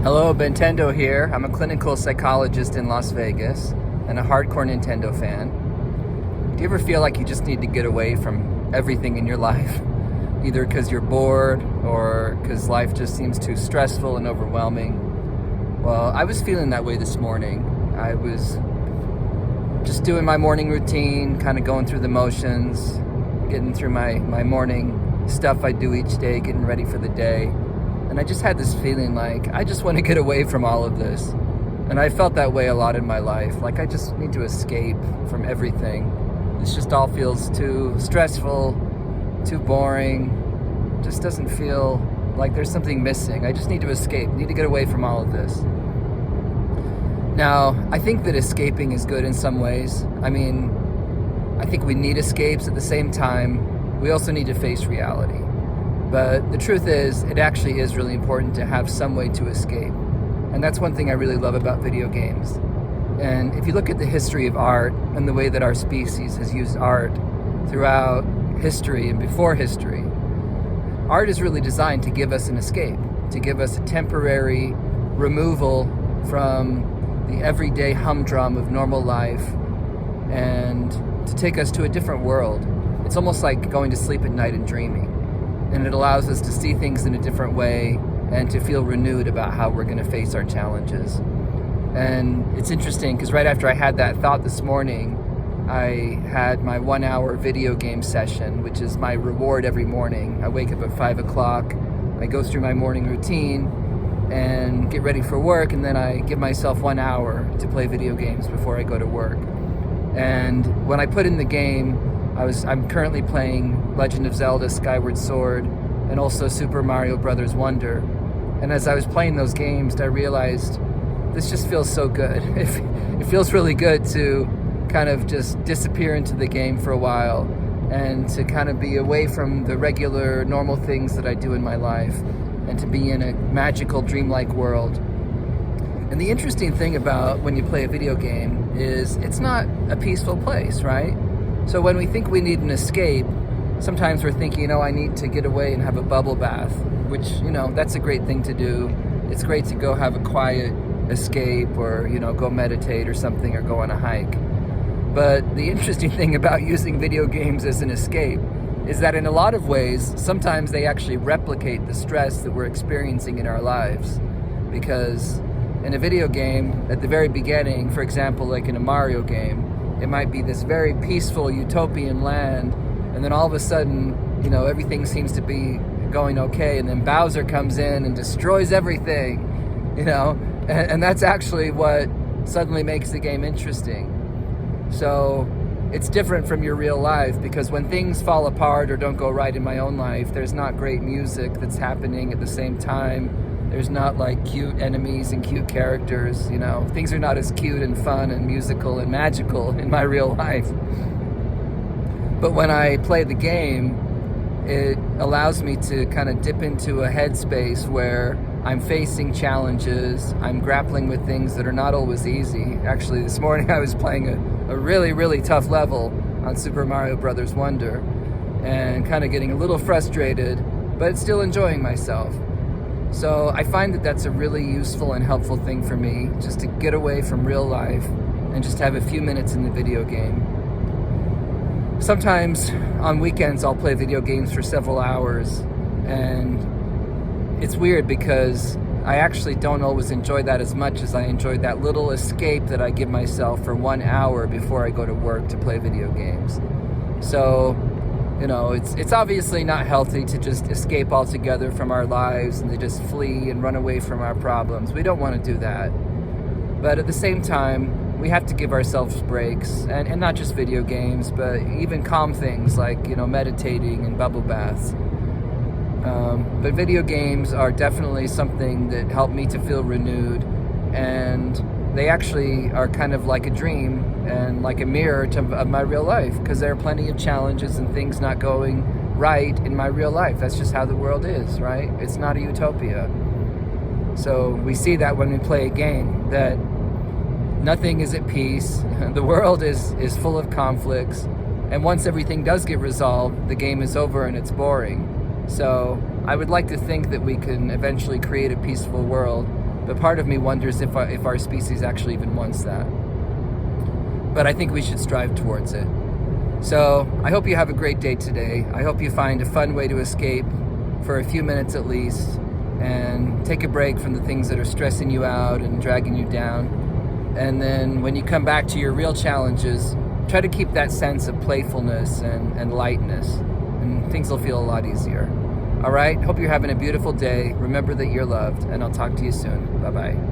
Hello, Nintendo here. I'm a clinical psychologist in Las Vegas and a hardcore Nintendo fan. Do you ever feel like you just need to get away from everything in your life? Either because you're bored or because life just seems too stressful and overwhelming? Well, I was feeling that way this morning. I was just doing my morning routine, kind of going through the motions, getting through my morning stuff I do each day, getting ready for the day. And I just had this feeling like I just want to get away from all of this. And I felt that way a lot in my life. Like I just need to escape from everything. This just all feels too stressful, too boring. Just doesn't feel like there's something missing. I just need to escape, need to get away from all of this. Now, I think that escaping is good in some ways. I mean, I think we need escapes. At the same time, we also need to face reality. But the truth is, it actually is really important to have some way to escape. And that's one thing I really love about video games. And if you look at the history of art and the way that our species has used art throughout history and before history, art is really designed to give us an escape, to give us a temporary removal from the everyday humdrum of normal life and to take us to a different world. It's almost like going to sleep at night and dreaming. And it allows us to see things in a different way and to feel renewed about how we're going to face our challenges. And it's interesting because right after I had that thought this morning, I had my 1 hour video game session, which is my reward every morning. I wake up at 5 o'clock, I go through my morning routine and get ready for work, and then I give myself 1 hour to play video games before I go to work. And when I put in the game, I'm currently playing Legend of Zelda Skyward Sword and also Super Mario Bros. Wonder. And as I was playing those games, I realized this just feels so good. It feels really good to kind of just disappear into the game for a while and to kind of be away from the regular, normal things that I do in my life and to be in a magical, dreamlike world. And the interesting thing about when you play a video game is it's not a peaceful place, right? So when we think we need an escape, sometimes we're thinking, I need to get away and have a bubble bath, which, that's a great thing to do. It's great to go have a quiet escape or, go meditate or something or go on a hike. But the interesting thing about using video games as an escape is that in a lot of ways, sometimes they actually replicate the stress that we're experiencing in our lives. Because in a video game, at the very beginning, for example, like in a Mario game, it might be this very peaceful utopian land, and then all of a sudden, everything seems to be going okay, and then Bowser comes in and destroys everything, and that's actually what suddenly makes the game interesting. So it's different from your real life, because when things fall apart or don't go right in my own life, there's not great music that's happening at the same time. There's not like cute enemies and cute characters, Things are not as cute and fun and musical and magical in my real life. But when I play the game, it allows me to kind of dip into a headspace where I'm facing challenges, I'm grappling with things that are not always easy. Actually, this morning I was playing a really, really tough level on Super Mario Bros. Wonder and kind of getting a little frustrated, but still enjoying myself. So I find that that's a really useful and helpful thing for me, just to get away from real life and just have a few minutes in the video game. Sometimes on weekends I'll play video games for several hours, and it's weird because I actually don't always enjoy that as much as I enjoy that little escape that I give myself for 1 hour before I go to work to play video games. So it's obviously not healthy to just escape altogether from our lives and to just flee and run away from our problems. We don't want to do that. But at the same time, we have to give ourselves breaks, and not just video games, but even calm things like, meditating and bubble baths. But video games are definitely something that help me to feel renewed, and they actually are kind of like a dream and like a mirror of my real life, because there are plenty of challenges and things not going right in my real life. That's just how the world is, right? It's not a utopia. So we see that when we play a game, that nothing is at peace. The world is full of conflicts, and once everything does get resolved, the game is over and it's boring. So I would like to think that we can eventually create a peaceful world But part of me wonders if our species actually even wants that. But I think we should strive towards it. So I hope you have a great day today. I hope you find a fun way to escape for a few minutes at least, and take a break from the things that are stressing you out and dragging you down. And then when you come back to your real challenges, try to keep that sense of playfulness and lightness, and things will feel a lot easier. All right, hope you're having a beautiful day. Remember that you're loved, and I'll talk to you soon. Bye-bye.